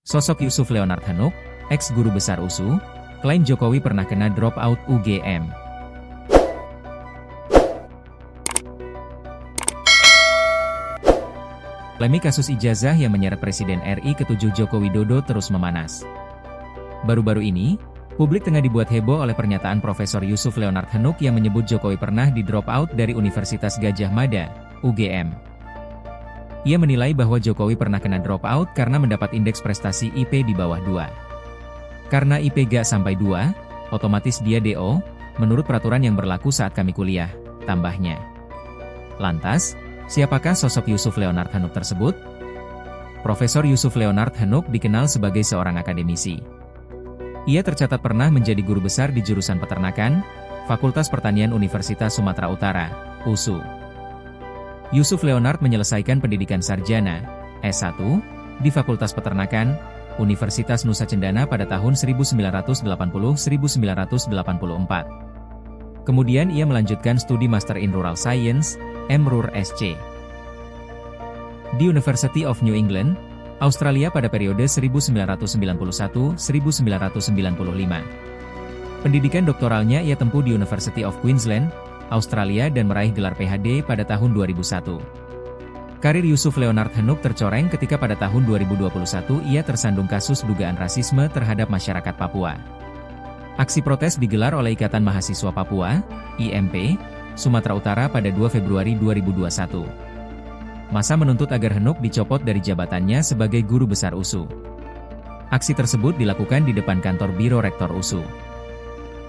Sosok Yusuf Leonard Hanuk, ex-guru besar USU, klaim Jokowi pernah kena drop out UGM. Polemik kasus ijazah yang menyeret Presiden RI ke-7 Joko Widodo terus memanas. Baru-baru ini, publik tengah dibuat heboh oleh pernyataan Profesor Yusuf Leonard Hanuk yang menyebut Jokowi pernah di drop out dari Universitas Gadjah Mada, UGM. Ia menilai bahwa Jokowi pernah kena drop out karena mendapat indeks prestasi IP di bawah 2. Karena IP gak sampai 2, otomatis dia DO, menurut peraturan yang berlaku saat kami kuliah, tambahnya. Lantas, siapakah sosok Yusuf Leonard Hanuk tersebut? Profesor Yusuf Leonard Hanuk dikenal sebagai seorang akademisi. Ia tercatat pernah menjadi guru besar di jurusan peternakan, Fakultas Pertanian Universitas Sumatera Utara, USU. Yusuf Leonard menyelesaikan pendidikan sarjana, S1, di Fakultas Peternakan, Universitas Nusa Cendana pada tahun 1980-1984. Kemudian ia melanjutkan studi Master in Rural Science, MRUR-SC, di University of New England, Australia pada periode 1991-1995. Pendidikan doktoralnya ia tempuh di University of Queensland, Australia dan meraih gelar PhD pada tahun 2001. Karir Yusuf Leonard Hanuk tercoreng ketika pada tahun 2021 ia tersandung kasus dugaan rasisme terhadap masyarakat Papua. Aksi protes digelar oleh Ikatan Mahasiswa Papua, IMP, Sumatera Utara pada 2 Februari 2021. Massa menuntut agar Hanuk dicopot dari jabatannya sebagai guru besar USU. Aksi tersebut dilakukan di depan kantor Biro Rektor USU.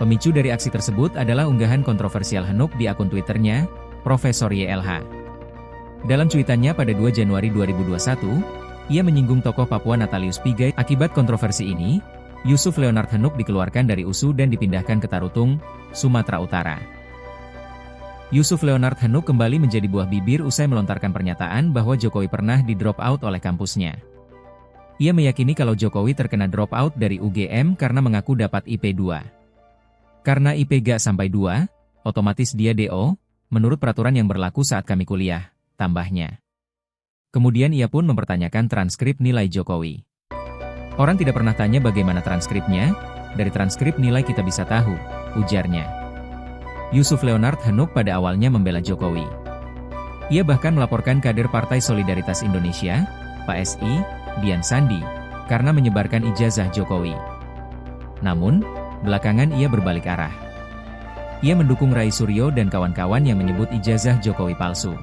Pemicu dari aksi tersebut adalah unggahan kontroversial Hanuk di akun Twitternya, Profesor YLH. Dalam cuitannya pada 2 Januari 2021, ia menyinggung tokoh Papua Natalius Pigai. Akibat kontroversi ini, Yusuf Leonard Hanuk dikeluarkan dari USU dan dipindahkan ke Tarutung, Sumatera Utara. Yusuf Leonard Hanuk kembali menjadi buah bibir usai melontarkan pernyataan bahwa Jokowi pernah di drop out oleh kampusnya. Ia meyakini kalau Jokowi terkena drop out dari UGM karena mengaku dapat IP 2. Karena IP gak sampai 2, otomatis dia DO, menurut peraturan yang berlaku saat kami kuliah, tambahnya. Kemudian ia pun mempertanyakan transkrip nilai Jokowi. Orang tidak pernah tanya bagaimana transkripnya, dari transkrip nilai kita bisa tahu, ujarnya. Yusuf Leonard Hanuk pada awalnya membela Jokowi. Ia bahkan melaporkan kader Partai Solidaritas Indonesia, PSI, Dian Sandi, karena menyebarkan ijazah Jokowi. Namun, belakangan ia berbalik arah. Ia mendukung Rai Suryo dan kawan-kawan yang menyebut ijazah Jokowi palsu.